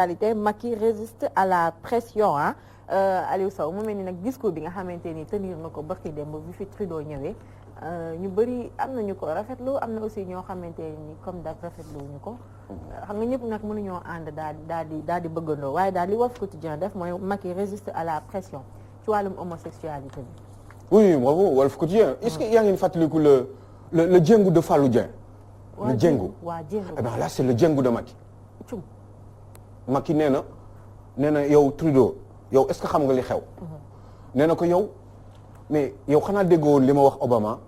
réalité Macky résiste à la pression ah Aliou Sow mu mel ni nag discours bi nga xamante ni tenir na ko barki démb bi fi Trudeau ñëwee ñu bëri am nañu ko rafetlu am na aussi ñoo xamante ni comme daal rafetlu wuñu ko xam nga ñëpp nag mënuñoo ànd daal di bëggandoo waaye daal li Walf Quotidien def mooy Macky résiste à la pression ci wàllum homosexualité bi. oui bravo Walf Quotidien est-ce que yaa ngi fàttaliku le jéngu de Fallou Dieng. le jéngu waaw jéngu. eh bien là c'est le jéngu de Macky. cum Macky nee na yow Trudeau yow est-ce que xam nga li xew. nee na ko yow mais yow xanaa déggoo li ma wax Obama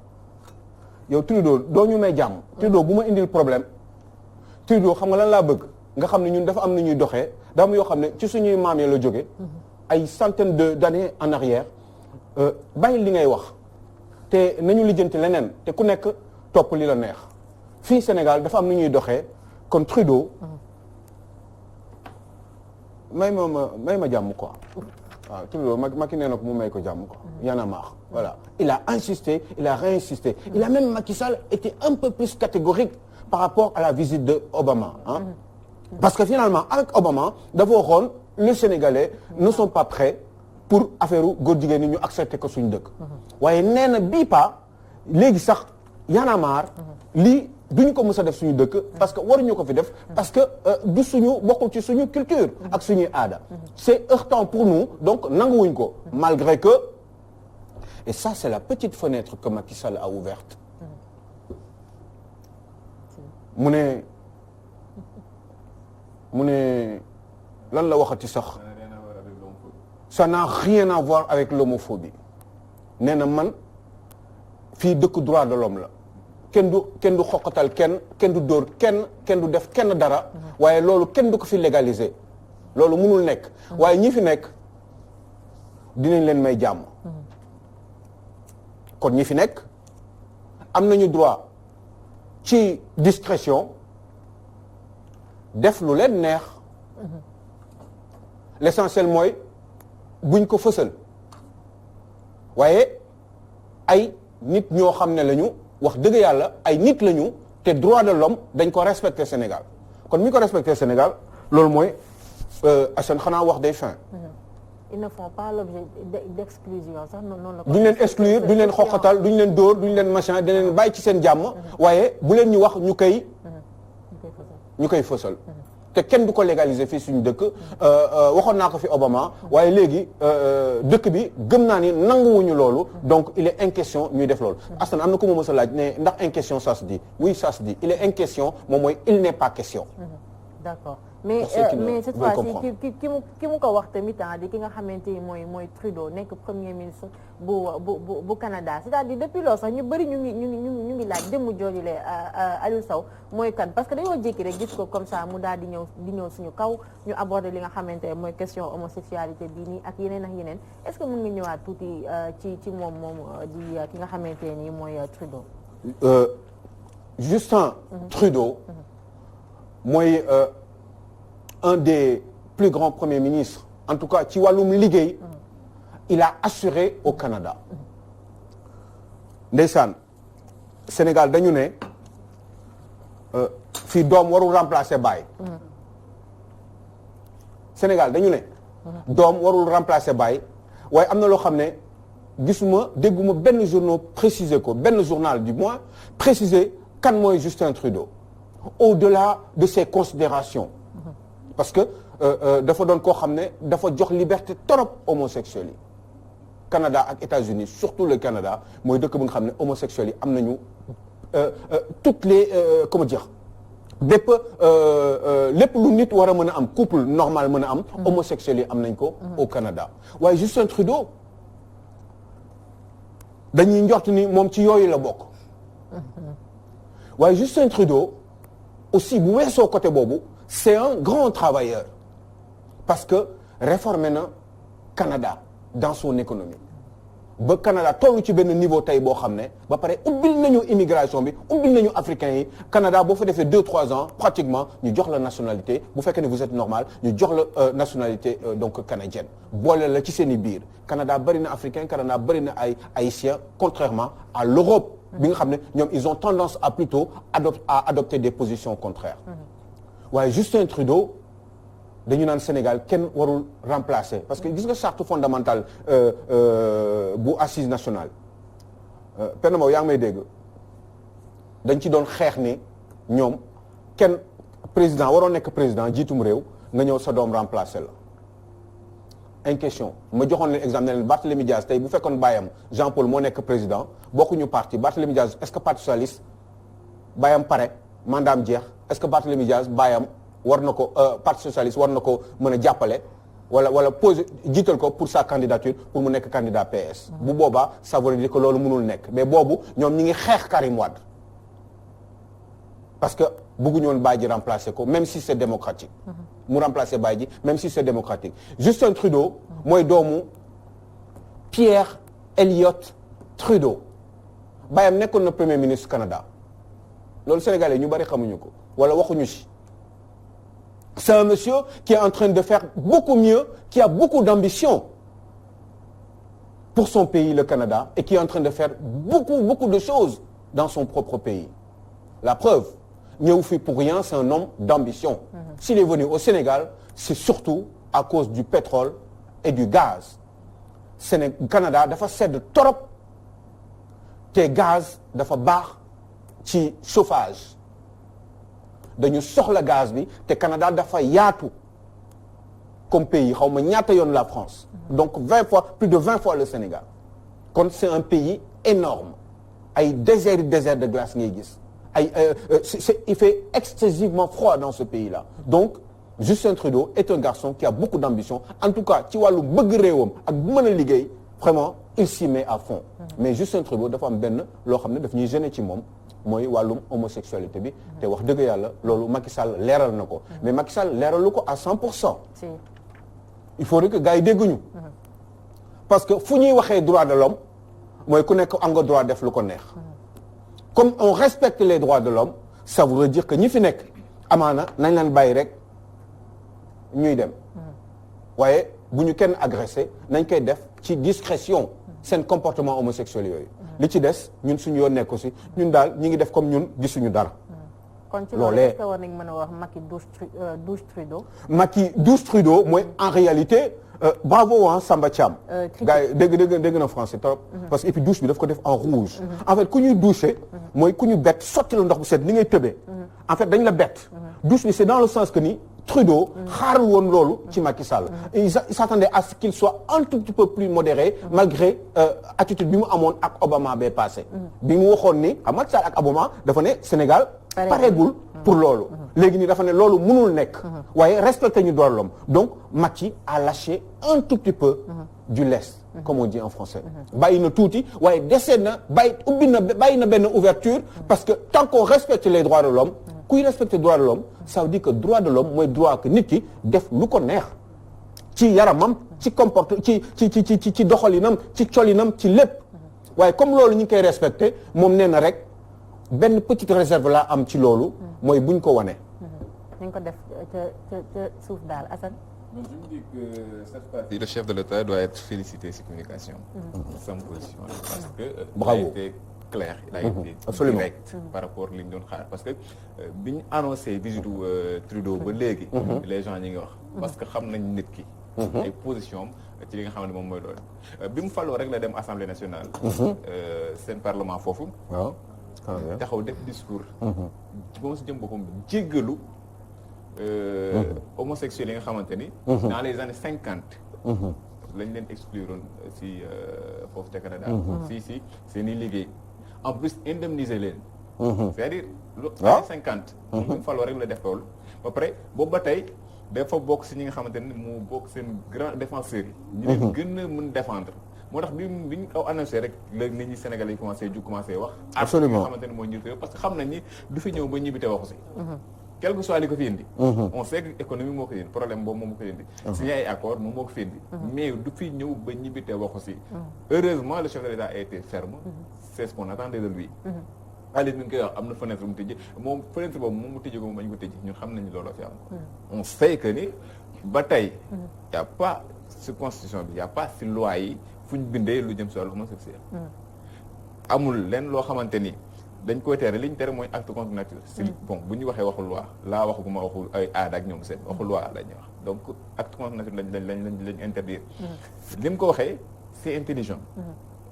yow Trudeau doo ñu may jàmm. Trudeau bu ma indil problème Trudeau xam nga lan laa bëgg nga xam ne ñun dafa am na ñuy doxee daa am yoo xam ne ci suñuy maam ya la jóge ay centaines d'années en arrière bàyyi li ngay wax te nañu lijjanti leneen te ku nekk topp li la neex fii Sénégal dafa am na ñuy doxee kon Trudeau. may ma jàmm quoi waaw Trudeau Macky nee na ko mu may ko jàmm quoi y'en a marre voilà il a insisté il a réinsisté il a même Macky Sall été un peu plus catégorique par rapport à la visite de Obama hein parce que finalement avec Obama dafa waxoon les Sénégalais ne sont pas prêts pour affaire góor jigéen ni ñu accepter ko suñu dëkk waaye nee na bii pas léegi sax y'en a marre lii duñu ko mës a def suñu dëkk parce que waruñu ko fi def parce que du suñu bokkul ci suñu culture ak suñuy aada c'est heurtant pour nous donc nanguwuñ ko malgré que et ça c'est la petite fenêtre que Macky Sall a ouverte mu ne lan la waxati sax ça n'a rien à voir avec l'homophobie nee na man fii dëkk droit de l'homme la kenn du xoqatal kenn du dóor kenn du def kenn dara waaye loolu kenn du ko fi légaliser loolu mënul nekk waaye ñi fi nekk dinañ leen may jàmm kon ñi fi nekk am nañu droit ci discrétion def lu leen neex l'essentiel mooy buñ ko fësal waaye ay nit ñoo xam ne lañu wax dëgg yàlla ay nit lañu te droit de l'homme dañ ko respecter Sénégal kon mi ko respecter Sénégal loolu mooy Assane xanaa wax day fin. ils ne font pas l'objet d'exclusion sax noonu la ko. duñ leen exclure duñ leen xoqatal duñ leen dóor duñ leen machin dañ leen bàyyi ci seen jàmm. waaye bu leen ñu wax ñu koy fësal. te kenn du ko légaliser fii suñu dëkk waxoon naa ko fi Obama waaye léegi dëkk bi gëm naa ni nanguwuñu loolu donc il est inquestion ñuy def loolu Assane am na ko ma mës a laaj ne ndax inquestion ça se dit oui ça se dit il est inquestion moom mooy il n'est pas question d'accord mais cette fois-ci ki mu ko wax tamit di ki nga xamante ni mooy Trudeau nekk premier ministre bu Canada c'est-à-dire depuis loolu sax ñu bëri ñu ngi laaj dem mu joojule Aliou Sow mooy kan parce que dañoo jékki rek gis ko comme ça mu daal di ñëw suñu kaw ñu aborder li nga xamante ne mooy question homosexualité bii nii ak yeneen est-ce que mën nga ñëwaat tuuti ci moom di ki nga xamante ni mooy Trudeau. Justin Trudeau mooy un des plus grands premiers ministres en tout cas ci wàllum liggéey il a assuré au Canada ndeysaan Sénégal dañu ne fii doom warul remplacer baay Sénégal dañu ne doom warul remplacer baay waaye am na loo xam ne gisuma dégguma benn journal préciser ko benn journal du moins préciser kan mooy Justin Trudeau au-delà de ses considérations parce que dafa doon koo xam ne dafa jox liberté trop homosexuels yi Canada ak États-Unis surtout le Canada mooy dëkk bu nga xam ne homosexuels yi am nañu toutes les comment dire lépp lu nit war a mën a am couple normal mën a am homosexuels yi am nañ ko au Canada waaye Justin Trudeau dañuy njort ni moom ci yooyu la bokk waaye Justin Trudeau aussi bu weesoo côté boobu c'est un grand travailleur parce que réformé na Canada dans son économie ba Canada tollu ci benn niveau tey boo xam ne ba pare ubbil nañu immigration bi ubbil nañu africains yi Canada boo fa defee 2-3 ans pratiquement ñu jox la nationalité bu fekkee ne vous êtes normal ñu jox la nationalité donc canadienne boole la ci seen i biir Canada bëri na africain Canada bëri na ay haïtiens contrairement à l'Europe bi nga xam ne ñoom ils ont tendance à plutôt adopter des positions contraires waaye Justin Trudeau dañu naan Sénégal kenn warul remplacer parce que gis nga charte fondamentale bu assise nationale Penda Mbow yaa ngi may dégg dañ ci doon xeex ni ñoom kenn président waroo nekk président jiitum réew nga ñëw sa doom remplacer la. une question ma joxoon leen exemple ne leen Barthélémy Diaz tey bu fekkoon baayam Jean-Paul moo nekk président bokkuñu parti Barthélémy Diaz est-ce que parti socialiste baayam pare mandaam jeex est-ce que Barthélémy Diaz baayam war na ko parti socialiste war na ko mën a jàppale wala poser jiital ko pour sa candidature pour mu nekk candidat PS. bu boobaa ça veut dire que loolu mënul nekk mais boobu ñoom ñi ngi xeex Karim Wade parce que bëgguñu woon Baye ji remplacer ko même si c'est démocratique. mu remplacer Baye ji même si c'est démocratique Justin Trudeau mooy doomu Pierre Elliott Trudeau baayam nekkoon na premier ministre Canada loolu Sénégalais ñu bari xamuñu ko wala waxuñu ci. C'est un monsieur qui est en train de faire beaucoup mieux, qui a beaucoup d'ambition pour son pays, le Canada, et qui est en train de faire beaucoup de choses dans son propre pays. La preuve, ñëw fi pour rien, c'est un homme d'ambition. S'il est venu au Sénégal, c'est surtout à cause du pétrole et du gaz. Canada dafa sedd torop te gaz dafa baax ci chauffage. dañu soxla gaz bi te Canada dafa yaatu comme pays xaw ma ñaata yoon la France donc plus de 20 fois le Sénégal kon c'est un pays énorme ay désert de glace ngay gis il fait excessivement froid dans ce pays-là donc Justin Trudeau est un garçon qui a beaucoup d'ambition en tout cas ci wàllu bëgg réewam ak bu mën a liggéey vraiment il s'y met à fond mais Justin Trudeau dafa am benn loo xam ne daf ñuy gêner ci moom mooy wàllum homosexualité bi te wax dëgg yàlla loolu Macky Sall leeral na ko mais Macky Sall leeralu ko à 100%. il faudrait que gars yi dégguñu parce que fu ñuy waxee droit de l'homme mooy ku nekk am nga droit def lu ko neex comme on respecte les droits de l'homme ça voudrait dire que ñi fi nekk amaana nañ leen bàyyi rek ñuy dem waaye bu ñu kenn agressé nañ koy def ci discrétion seen comportement homosexuel yooyu li ci des ñun suñu yoon nekk aussi ñun daal ñi ngi def comme ñun gisuñu dara. kon ci loolu est-ce que war nañ mën a wax Macky douche Trudeau. Macky douche Trudeau mooy en réalité bravo Samba Thiam. gars yi dégg na français trop. parce que et puis douche bi daf ko def en rouge. en fait ku ñuy doucher. mooy ku ñu bett sotti la ndox bu set ni ngay tëbee. en fait dañ la bett. douche bi c'est dans le sens que ni. Trudeau xaarul woon loolu ci Macky Sall il s'attendait à ce qu'il soit un tout petit peu plus modéré malgré attitude bi mu amoon ak Obama bee passé bi mu waxoon ni Macky Sall ak Obama dafa ne Sénégal pareegul pour loolu léegi nii dafa ne loolu mënul nekk waaye respecté ñu droit de l'homme donc Macky a lâché un tout petit peu du lest comme on dit en français bàyyi na tuuti waaye desee na bàyyi na benn ouverture parce que tant qu'on respecte les droits de l'homme kuy respecter droit de l'homme ça veut dire que droit de l'homme mooy droit que nit ki def lu ko neex ci yaramam ci ci doxalinam ci colinam ci lépp waaye comme loolu ñu ngi koy respecter moom nee na rek benn petite réserve la am ci loolu mooy buñ ko wane. ñu ngi ko def ca suuf daal Assane. Je me dis que cette partie, le chef de l'État doit être félicité sur communication. Sa position parce que bravo. Il a été clair, il a été absolument direct par rapport li ñu doon xaar parce que bi ñu annoncé visitu Trudeau ba léegi les gens ñi ngi wax parce que xam nañ nit ki ay position am ci li nga xam ne moom mooy loolu bi mu faloo rek la dem Assemblée nationale seen parlement foofu waaw taxaw def discours moom si jëm boppam jéggalu homosexuels yi nga xamante ni dans les années 50 lañ leen excluroon si foofu te Canada si seen i liggéey en plus indemniser leen c'est-à-dire années 50 mu faloo rek la def loolu ba pare boobu ba tey dafa bokk si ñi nga xamante ni mu bokk seen grand défenseurs yi ñu leen gën a mën défendre moo tax bi ñu ko annoncé rek la nit ñi Sénégalais yi commencé wax absolument nga xamante ni mooy njiitu réew parce que xam nañ ni du fi ñëw ba ñibbi te waxu si quel que soit li ko fi indi on sait que économie moo ko indi problème boobu moom moo ko indi signé ay accord moom moo ko fi indi mais du fi ñëw ba ñibbi te waxu si heureusement le chef de l'État a été ferme c'est ce qu'on attendait de lui Aliou mi ngi koy wax am na fenêtre mu tëjee moom fenêtre boobu moom mu tëjee ko moom bañ ko tëjee ñun xam nañu loolu fi am on sait que ni ba tey y a pas si constitution bi y a pas si loi yi fu ñu bindee lu jëm si wàllu homosexuel amul lenn loo xamante ni dañ koy tere li ñu tere mooy acte contre nature. si bon bu ñu waxee waxu loi laa waxuguma waxu ay aada ak ñoom seen waxu loi la ñuy wax donc acte contre nature lañ interdire. li mu ko waxee c'est intelligent.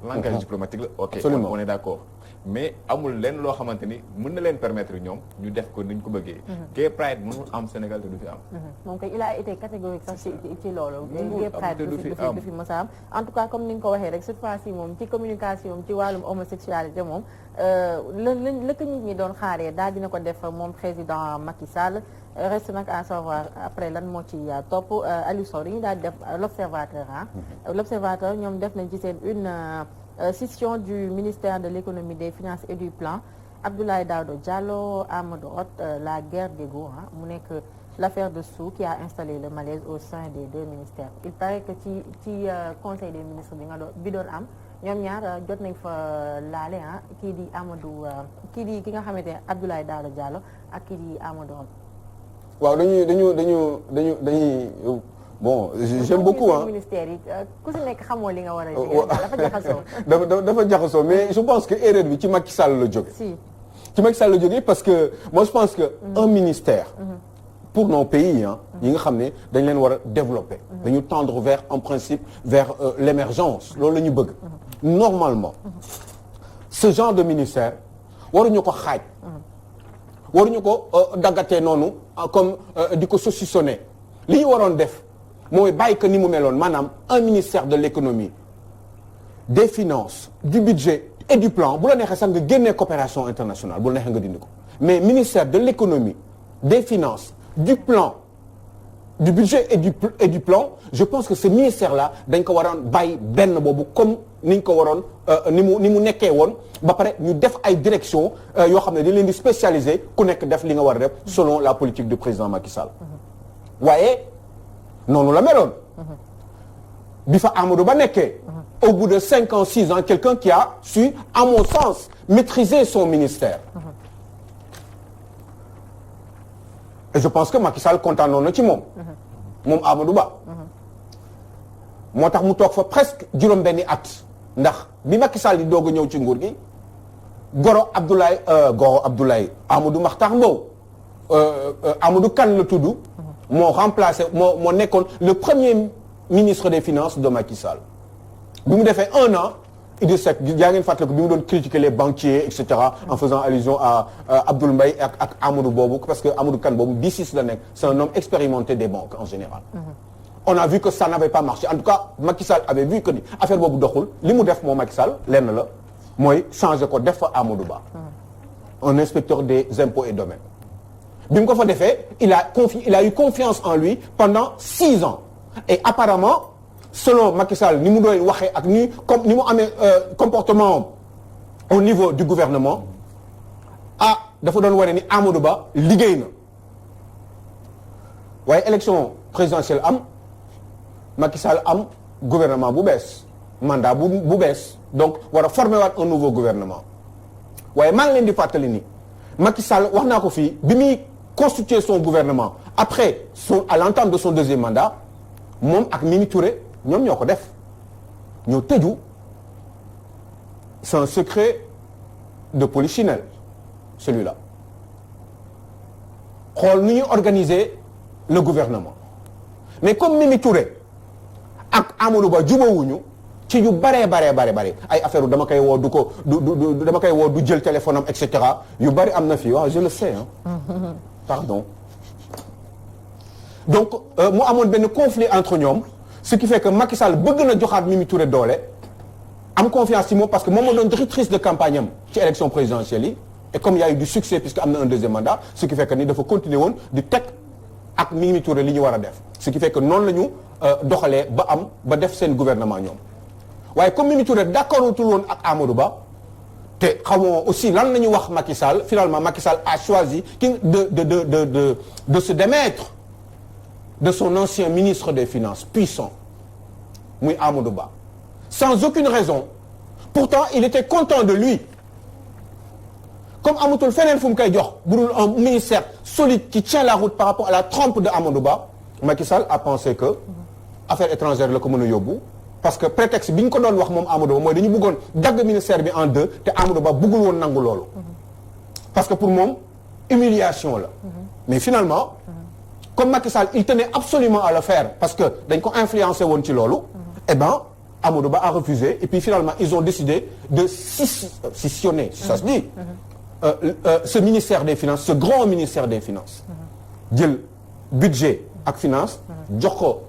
langage diplomatique la ok. Absolument. on est d'accord mais amul leen loo xamante ni mën na leen permettre ñoom ñu def ko ni ñu ko bëggee. gay pride mënul am Sénégal te du fi am. moom kay il a été catégorique sax ci loolu. mënul gay pride du fi am du fi mës a am en tout cas comme ni nga ko waxee rek cette fois-ci moom ci communication ci wàllum homosexualité moom la ko nit ñi doon xaaree daal dina ko def moom président Macky Sall. Reste nag à savoir après lan moo ci topp Aliou Sow dañuy daal di def l'observateur l'observateur ñoom def nañ ci seen une scission du ministère de l'économie des finances et du plan Abdoulaye Daouda Diallo Amadou Hott la guerre d'ego mu nekk l'affaire de Sou qui a installé le malaise au sein des deux ministères il paraît que ci conseil des ministres bi doon am ñoom ñaar jot nañ fa laale kii di Amadou ki nga xamante ne Abdoulaye Daouda Diallo ak kii di Amadou Hott. waaw dañuy bon j'aime beaucoup ministère yi ku si nekk xamoo li nga war a dafa jaxasoo. dafa jaxasoo mais je pense que erreur bi ci Macky Sall la jóge. ci Macky Sall la jóge parce que moi je pense que un ministère. pour nos pays yi nga xam ne dañ leen war a développer. dañu tendre vers en principe vers l'émergence loolu la ñu bëgg. normalement ce genre de ministère waruñu ko xaaj. waruñu ko daggatee noonu comme di ko saucissonner li ñu waroon def mooy bàyyi ko ni mu meloon maanaam un ministère de l'économie des finances du budget et du plan bu la neexee sax nga génnee coopération internationale bu la neexee nga dindi ko mais ministère de l'économie des finances du plan du budget et du plan je pense que ce ministère là dañ ko waroon bàyyi benn boobu comme ni ñu ko waroon ni mu nekkee woon ba pare ñu def ay direction yoo xam ne dañ leen di spécialiser ku nekk def li nga war a def selon la politique du président Macky Sall waaye noonu la meloon bi fa Amadou Ba nekkee au bout de 5 ans 6 ans quelqu'un qui a su à mon sens maîtriser son ministère et je pense que Macky Sall kontaanoon na ci moom Amadou Ba moo tax mu toog fa presque juróom-benni at ndax bi Macky Sall di doog a ñëw ci nguur gi goro Abdoulaye Amadou Makhtar Mbow Amadou Kane la tudd moo remplacé moo nekkoon le premier ministre des finances de Macky Sall bi mu defee 1 an Idrissa Seck yaa ngeen fàttaliku bi mu doon critiquer les banquiers et cetera en faisant allusion à Abdoul Mbaye ak Amadou boobu parce que Amadou Kane boobu BICIS la nekk c'est un homme expérimenté des banques en général on a vu que ça n'avait pas marché en tout cas Macky Sall avait vu que ni affaire boobu doxul li mu def moo Macky Sall lenn la mooy changer ko def fa Amadou Ba un inspecteur des impôts et domaines bi mu ko fa defee il a eu confiance en lui pendant 6 ans et apparemment selon Macky Sall ni mu doon waxee ak ni mu amee comportement au niveau du gouvernement dafa doon wane ni Amadou Ba liggéey na waaye élection présidentielle am Macky Sall am gouvernement bu bees mandat bu bees donc war a former waat un nouveau gouvernement waaye maa ngi leen di fàttali ni Macky Sall wax naa ko fii bi muy constituer son gouvernement après à l'entame de son deuxième mandat moom ak Mimi Touré ñoom ñoo ko def ñoo tëju c'est un secret de polichinelle celui-là xool nu ñuy organiser le gouvernement mais comme Mimi Touré ak Amadou Ba jubawuñu ci yu bare ay affaire dama koy woo dama koy woo du jël téléphone am et cetera yu bari am na fii waaw je le sais pardon donc mu amoon benn conflit entre ñoom ce qui fait que Macky Sall bëgg na joxaat Mimi Touré doole am confiance ci moom parce que moom moo doon directrice de campagne am ci élection présidentielle yi et comme il y a eu du succès puisque am na un deuxième mandat ce qui fait que ni dafa continuer woon di teg ak Mimi Touré li ñu war a def ce qui fait que noonu la ñu doxalee ba def seen gouvernement ñoom waaye comme Mimi Touré d'accord wutul woon ak Amadou Ba te xamoo aussi lan la ñu wax Macky Sall finalement Macky Sall a choisi de se démettre de son ancien ministre des Finances puissant muy Amadou Ba sans aucune raison pourtant il était content de lui comme amatul feneen fu mu koy jox bu dul un ministère solide qui tient la route par rapport à la trempe de Amadou Ba Macky Sall a pensé que affaires étrangères la ko mën a yóbbu parce que prétexte bi ñu ko doon wax moom Amadou Ba mooy dañu bëggoon dagg ministère bi en deux te Amadou Ba bëggul woon nangu loolu parce que pour moom humiliation la mais finalement comme Macky Sall il tenait absolument à le faire parce que dañ ko influencé woon ci loolu eh ben Amadou Ba a refusé et puis finalement ils ont décidé de scissionner si ça se dit ce ministère des finances ce grand ministère des finances jël budget ak finance jox ko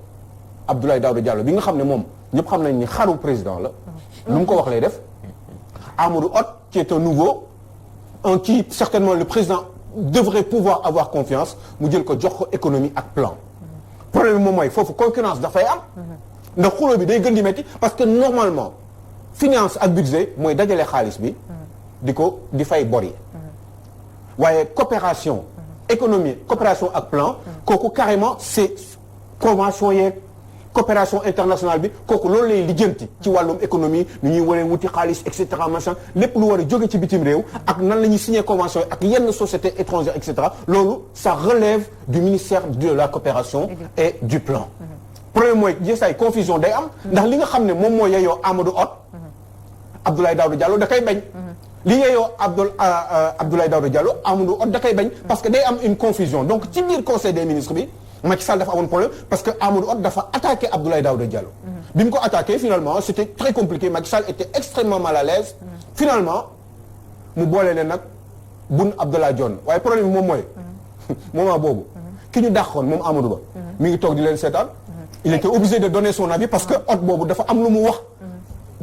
Abdoulaye Daouda Diallo bi nga xam ne moom ñëpp xam nañ ni xaru président la lu mu ko wax lay def Amadou Hott qui est un nouveau en qui certainement le président devrait pouvoir avoir confiance mu jël ko jox ko économie ak plan problème bi moom mooy foofu concurrence dafay am ndax xuloo bi day gën di métti parce que normalement finance ak budget mooy dajale xaalis bi di fay bor yi waaye coopération économie coopération ak plan kooku carrément c'est convention yeeg coopération internationale bi kooku loolu lay lijjanti ci wàllum économie nu ñuy waree wuti xaalis et cetera machin lépp lu war a jóge ci bitim réew ak nan la ñuy signer convention ak yenn sociétés étrangères et cetera loolu ça relève du ministère de la coopération et du plan problème mooy jesay confusion day am ndax li nga xam ne moom moo yeyoo Amadou Hott Abdoulaye Daouda Diallo da koy bañ li yeyoo Abdoulaye Daouda Diallo Amadou Hott da koy bañ parce que day am une confusion donc ci biir conseil des ministres bi Macky Sall dafa amoon problème parce que Amadou Hott dafa attaqué Abdoulaye Daouda Diallo bi mu ko attaqué finalement c'était très compliqué Macky Sall était extrêmement mal à l'aise finalement mu boole leen nag Boun Abdallah Dionne waaye problème bi moom mooy moment boobu ki ñu dàqoon moom Amadou Ba mi ngi toog di leen seetaan il était obligé de donner son avis parce que Hott boobu dafa am lu mu wax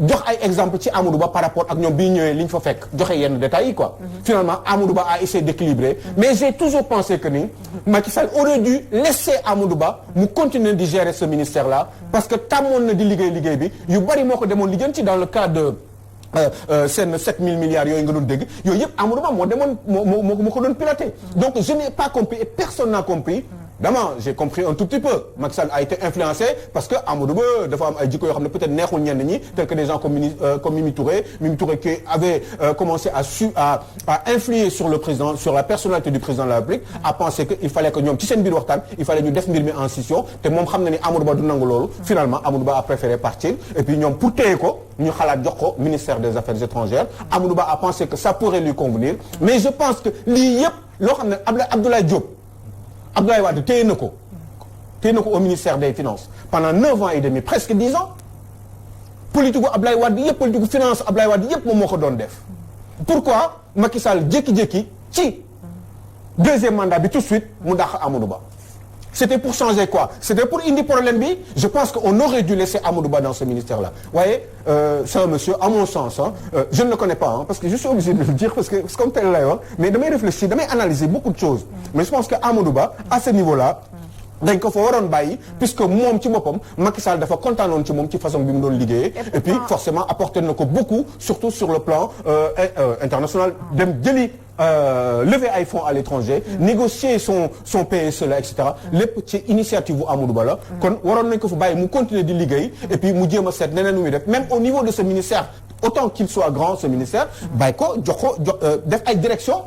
jox ay exemple ci Amadou Ba par rapport ak ñoom bi ñu ñëwee li ñu fa fekk joxe yenn détails yi quoi finalement Amadou Ba a essayé d'équilibrer mais j'ai toujours pensé que ni Macky Sall aurait dû laisser Amadou Ba mu continuer di gérer ce ministère là parce que tàmmoon na di liggéey bi yu bari moo ko demoon lijjanti dans le cadre de seen 7000 milliards yooyu nga doon dégg yooyu yëpp Amadou Ba moo demoon moo ko doon piloter donc je n'ai pas compris et personne n'a compris D'abord, j'ai compris un tout petit peu. Macky Sall a été influencé parce que Amadou Ba dafa am ay jikko yoo xam ne peut-être neexul ñenn ñi tels que des gens comme Mimi Touré qui avait commencé à influer sur le président, sur la personnalité du président de la République, à penser que il fallait que ñoom ci seen biir waxtaan il fallait ñu def mbir mi en scission te moom xam na ni Amadou Ba du nangu loolu. Finalement Amadou Ba a préféré partir et puis ñoom pour téye ko ñu xalaat jox ko ministère des Affaires étrangères. Amadou Ba a pensé que ça pourrait lui convenir mais je pense que lii yëpp loo xam ne Abdoulaye Diop. Abdoulaye Wade téye na ko au ministère des Finances pendant 9 ans et demi presque 10 ans politique gu Abdoulaye Wade yëpp politique gu finance Abdoulaye Wade yëpp moom moo ko doon def. Pourquoi Macky Sall jékki-jékki ci deuxième mandat bi tout de suite mu dàq Amadou Ba c'était pour changer quoi c'était pour indi problème bi je pense que on aurait dû laisser Amadou Ba dans ce ministère là waaye c'est un monsieur à mon sens je ne le connais pas parce que je suis obligé de le dire parce que c'est comme tel lay wax mais damay réfléchir damay analyser beaucoup de choses mais je pense que Amadou Ba à ce niveau là dañ ko fa waroon bàyyi puisque moom ci boppam Macky Sall dafa kontaanoon ci moom ci façon bi mu doon liggéeyee et puis forcément apporté na ko beaucoup surtout sur le plan international dem jëli lever ay fonds à l'étranger négocier son PSE là et cetera lépp ci initiative bu Amadou Ba la kon waroon nañ ko fa bàyyi mu continuer di liggéey et puis mu jéem a seet neneen lu muy def même au niveau de ce ministère autant qu'il soit grand ce ministère bàyyi ko jox ko def ay direction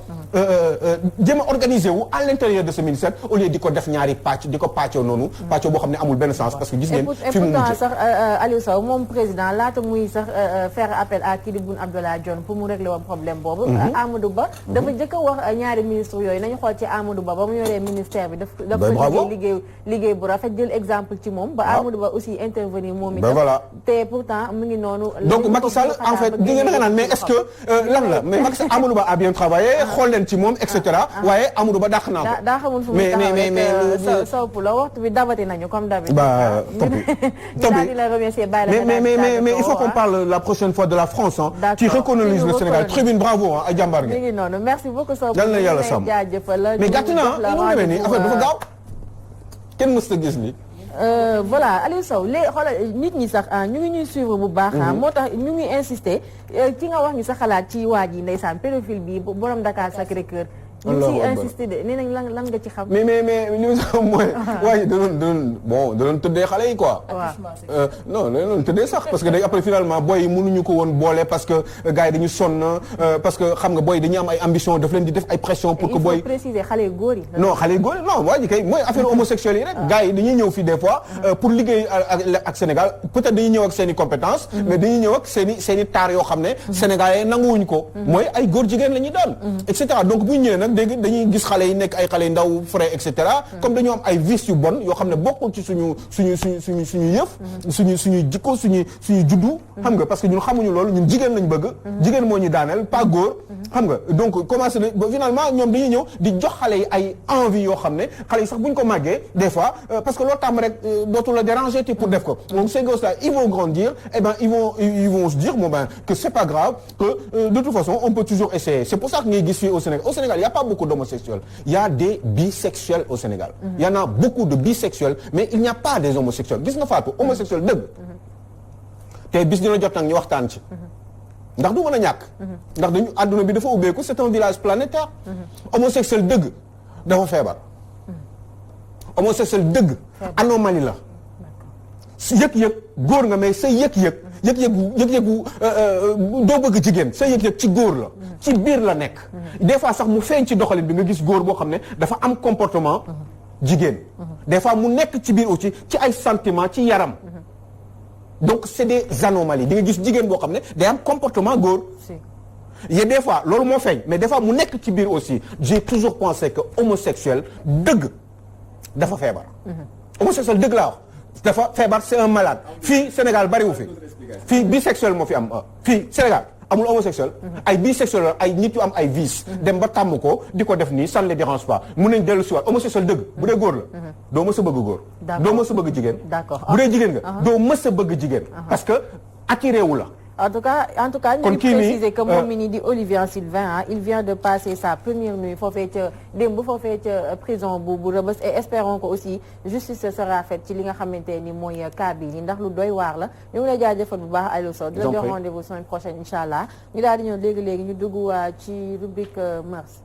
jéem a organiser wu à l'intérieur de ce ministère au lieu di ko def ñaari pàcc di ko pàccoo noonu pàccoo boo xam ne amul benn sens parce que gis ngeen fi mu mujjee sax Aliou Sow moom président laata muy sax faire appel à kii di Boun Abdallah Dionne pour mu régler woon problème boobu Amadou Ba dafa jëkk a wax ñaari ministre yooyu nañu xool ci Amadou Ba ba mu yoree ministère bi daf ko liggéey bu rafet jël exemple ci moom ba Amadou Ba aussi intervenir moom itam te pourtant mu ngi noonu donc Macky Sall en fait di nga naan mais est-ce que lan la mais Macky Sall Amadou Ba a bien travaillé xool leen ci moom et cetera waaye Amadou Ba dàq naa ko daa xamul fu mu taxawee sopp la waxtu bi dabati nañu comme d'habitude bah tant mais il faut qu'on parle la prochaine fois de la France qui recolonise le Sénégal tribune bravo ay jàmbaar mi ngi noonu merci beaucoup sopp yal na yàlla sàmm mais gàtt na ñu demee nii affaire dafa gaaw kenn mës a gis ni voilà Aliou Sow léegi xoolal nit ñi sax ñu ngi ñuy suivre bu baax moo tax ñu ngi insister ki nga wax ñu sa xalaat ci waa ji ndeysaan pédophile bi borom Dakar Sacré-Cœur ñu ngi ciy insister de nee nañ lan nga ci xam. mais li mu sax mooy. waaye da doon tëddee xale yi quoi. non da doon tëddee sax parce que day après finalement booy yi mënuñu ko woon boole parce que gars yi dañu sonn parce que xam nga booy dañuy am ay ambition daf leen di def ay pression pour que booy. il faut préciser xale yu góor yi. non xale yu góor yi non waa ji kay mooy affaire homosexuelle yi rek. gars yi dañuy ñëw fii des fois pour liggéey ak Sénégal peut-être dañuy ñëw ak seen i compétences. mais dañuy ñëw ak seen i taar yoo xam ne. Sénégalais nanguwuñ ko. mooy ay góor jigéen la ñuy doon. et cetera donc bu ñu ñëwee nag dégg dañuy gis xale yi nekk ay xale yu ndaw frais et cetera. comme dañoo am ay vices yu bon yoo xam ne bokkul ci suñu yëf. suñu jikko suñu juddu. xam nga parce que ñun xamuñu loolu ñun jigéen lañ bëgg. jigéen moo ñu daaneel pas góor. xam nga donc commencé na ba finalement ñoom dañuy ñëw di jox xale yi ay envie yoo xam ne xale yi sax bu ñu ko màggee des fois parce que loolu tam rek dootu la déranger te pour def ko donc ces gosses-là ils vont grandir et ben ils vont se dire bon ben que c'est pas grave que de toute façon on peut toujours essayer c'est pour ça que ngay gis fii au Sénégal il y a pas beaucoup d'homosexuels il y a des bisexuels au Sénégal il y en a beaucoup de bisexuels mais il n'y a pas des homosexuels gis nga Fatou homosexuel dëgg te bis dina jot nag ñu waxtaan ci ndax du mën a ñàkk ndax dañu àdduna bi dafa ubbeeku c'est un village planétaire homosexuel dëgg dafa feebar homosexuel dëgg anomalie la yëg-yëg góor nga mais sa yëg-yëgu doo bëgg jigéen sa yëg-yëg ci góor la ci biir la nekk des fois sax mu feeñ ci doxalin bi nga gis góor boo xam ne dafa am comportement jigéen des fois mu nekk ci biir aussi ci ay sentiments ci yaram donc c'est des anomalies di nga gis jigéen boo xam ne day am comportement góor et des fois loolu moo feeñ mais des fois mu nekk ci biir aussi j'ai toujours pensé que homosexuel dëgg dafa feebar homosexuel dëgg laa wax dafa feebar c'est un malade fii Sénégal bariwu fii bisexuel moo fi am fii Sénégal amul homosexuel ay bisexuel ay nit yu am ay vices dem ba tàmm ko di ko def nii ça ne les dérange pas mun nañ dellu si waat homosexuel dëgg bu dee góor la doo mës a bëgg góor doo mës a bëgg jigéen bu dee jigéen nga doo mës a bëgg jigéen parce que attiré wu la en tout cas ñu ngi préciser que moom mi ni di Olivier Sylvain il vient de passer sa première nuit foofee ca démb foofee ca prison bu Rebeuss et espérons que aussi justice sera faite ci li nga xamante ni mooy cas bi ni ndax lu doy waar la ñu ngi lay jaajëfal bu baax Aliou Sow di la jox rendez-vous semaine prochaine incha allah ñu daal di ñëw léegi ñu dugg ci rubrique mœurs.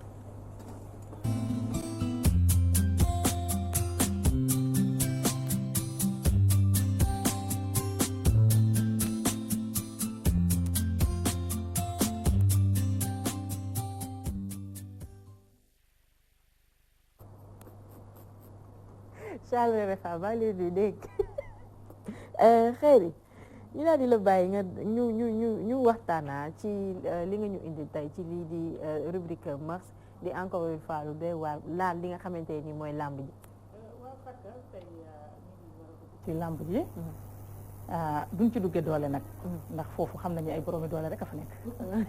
Charles Refa ba léegi di dégg xëy ñu daal di la bàyyi nga ñu waxtaanaa ci li nga ñu indi tey ci lii di rubrique mœurs di encore une fois lu doy waar laal li nga xamante ni mooy làmb ji. waaw Fatou tey ci làmb ji. duñ ci duggee doole nag. ndax foofu xam nañu ay boroomi doole rek a fa nekk.